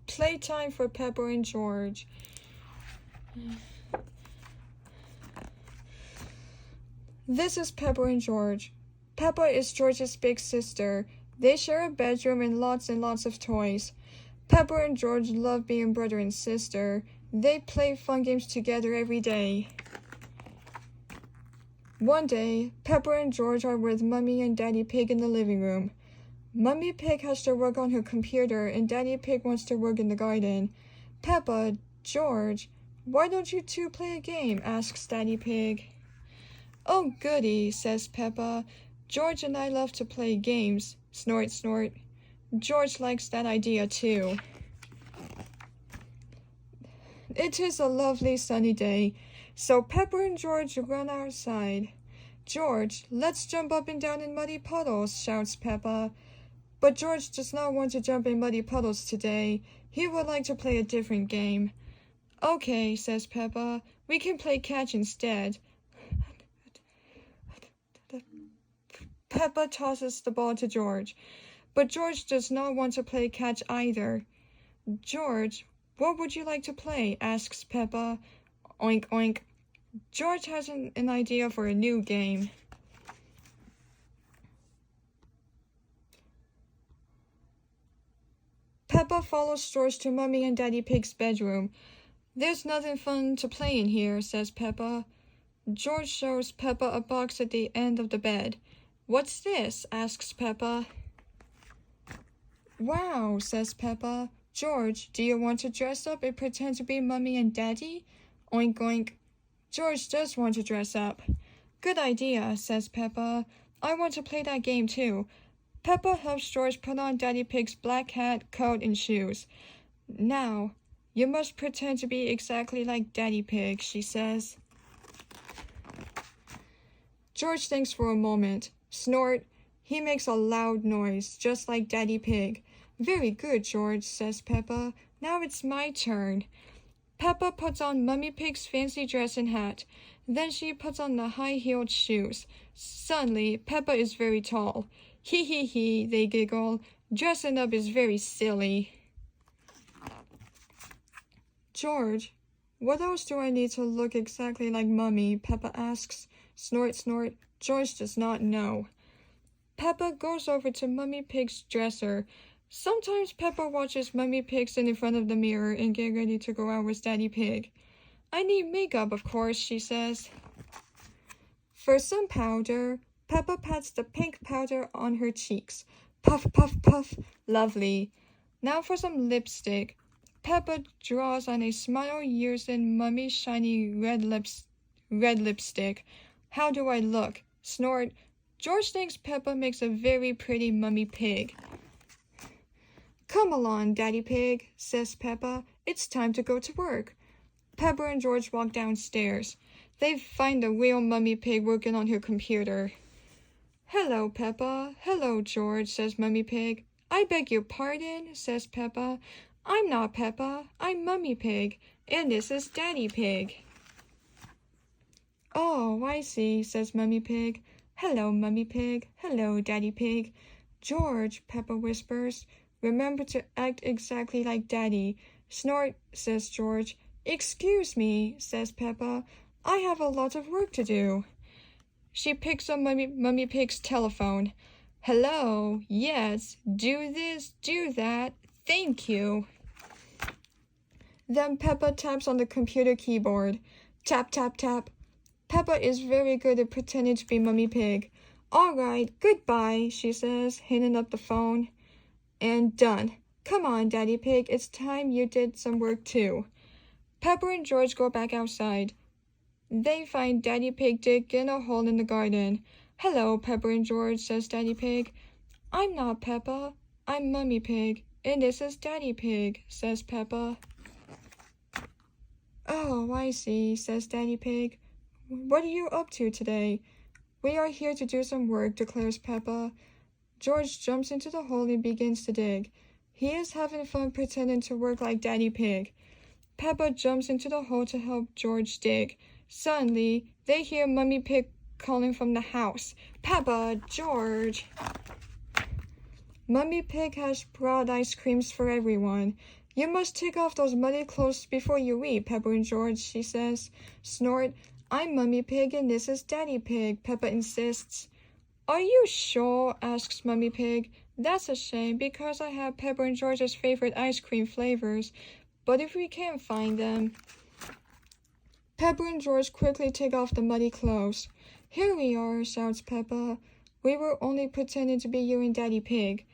Playtime for Peppa and George. This is Peppa and George. Peppa is George's big sister. They share a bedroom and lots of toys. Peppa and George love being brother and sister. They play fun games together every day. One day, Peppa and George are with Mummy and Daddy Pig in the living room. Mummy Pig has to work on her computer and Daddy Pig wants to work in the garden. Peppa, George, why don't you two play a game? Asks Daddy Pig. Oh goody, says Peppa. George and I love to play games. Snort, snort. George likes that idea too. It is a lovely sunny day, so Peppa and George run outside. George, let's jump up and down in muddy puddles, shouts Peppa. But George does not want to jump in muddy puddles today. He would like to play a different game. Okay, says Peppa. We can play catch instead. Peppa tosses the ball to George, but George does not want to play catch either. George, what would you like to play? Asks Peppa. Oink, oink. George has an idea for a new game. Peppa follows George to Mummy and Daddy Pig's bedroom. There's nothing fun to play in here, says Peppa. George shows Peppa a box at the end of the bed. What's this? Asks Peppa. Wow, says Peppa. George, do you want to dress up and pretend to be Mummy and Daddy? Oink, oink. George does want to dress up. Good idea, says Peppa. I want to play that game too. Peppa helps George put on Daddy Pig's black hat, coat, and shoes. Now, you must pretend to be exactly like Daddy Pig, she says. George thinks for a moment. Snort. He makes a loud noise, just like Daddy Pig. Very good, George, says Peppa. Now it's my turn. Peppa puts on Mummy Pig's fancy dress and hat. Then she puts on the high-heeled shoes. Suddenly, Peppa is very tall. Hee hee hee, they giggle. Dressing up is very silly. George, what else do I need to look exactly like Mummy? Peppa asks. Snort, snort. George does not know. Peppa goes over to Mummy Pig's dresser. Sometimes Peppa watches Mummy Pig sit in front of the mirror and get ready to go out with Daddy Pig. I need makeup, of course, she says. For some powder, Peppa pats the pink powder on her cheeks. Puff, puff, puff. Lovely. Now for some lipstick. Peppa draws on a smile using Mummy's shiny red lipstick. How do I look? Snort. George thinks Peppa makes a very pretty Mummy Pig. Come along, Daddy Pig, says Peppa. It's time to go to work. Peppa and George walk downstairs. They find the real Mummy Pig working on her computer. Hello, Peppa. Hello, George, says Mummy Pig. I beg your pardon, says Peppa. I'm not Peppa. I'm Mummy Pig, and this is Daddy Pig. Oh, I see, says Mummy Pig. Hello, Mummy Pig. Hello, Daddy Pig. George, Peppa whispers. Remember to act exactly like Daddy. Snort, says George. Excuse me, says Peppa. I have a lot of work to do. She picks up Mummy Pig's telephone. Hello, yes, do this, do that, thank you. Then Peppa taps on the computer keyboard. Tap, tap, tap. Peppa is very good at pretending to be Mummy Pig. All right, goodbye, she says, hanging up the phone. And done. Come on, Daddy Pig, it's time you did some work too. Peppa and George go back outside. They find Daddy Pig digging a hole in the garden. Hello, Peppa and George, says Daddy Pig. I'm not Peppa. I'm Mummy Pig, and this is Daddy Pig, says Peppa. Oh, I see, says Daddy Pig. What are you up to today? We are here to do some work, declares Peppa. George jumps into the hole and begins to dig. He is having fun pretending to work like Daddy Pig. Peppa jumps into the hole to help George dig. Suddenly, they hear Mummy Pig calling from the house. Peppa, George. Mummy Pig has brought ice creams for everyone. You must take off those muddy clothes before you eat, Peppa and George, she says. Snort, I'm Mummy Pig and this is Daddy Pig, Peppa insists. Are you sure? Asks Mummy Pig. That's a shame because I have Peppa and George's favorite ice cream flavors. But if we can't find them... Peppa and George quickly take off the muddy clothes. Here we are, shouts Peppa. We were only pretending to be you and Daddy Pig.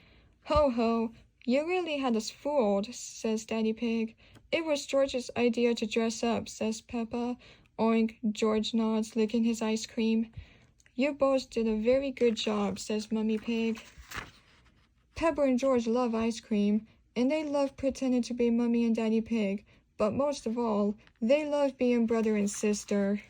Ho ho, you really had us fooled, says Daddy Pig. It was George's idea to dress up, says Peppa. Oink, George nods, licking his ice cream. You both did a very good job, says Mummy Pig. Peppa and George love ice cream, and they love pretending to be Mummy and Daddy Pig. But most of all, they love being brother and sister.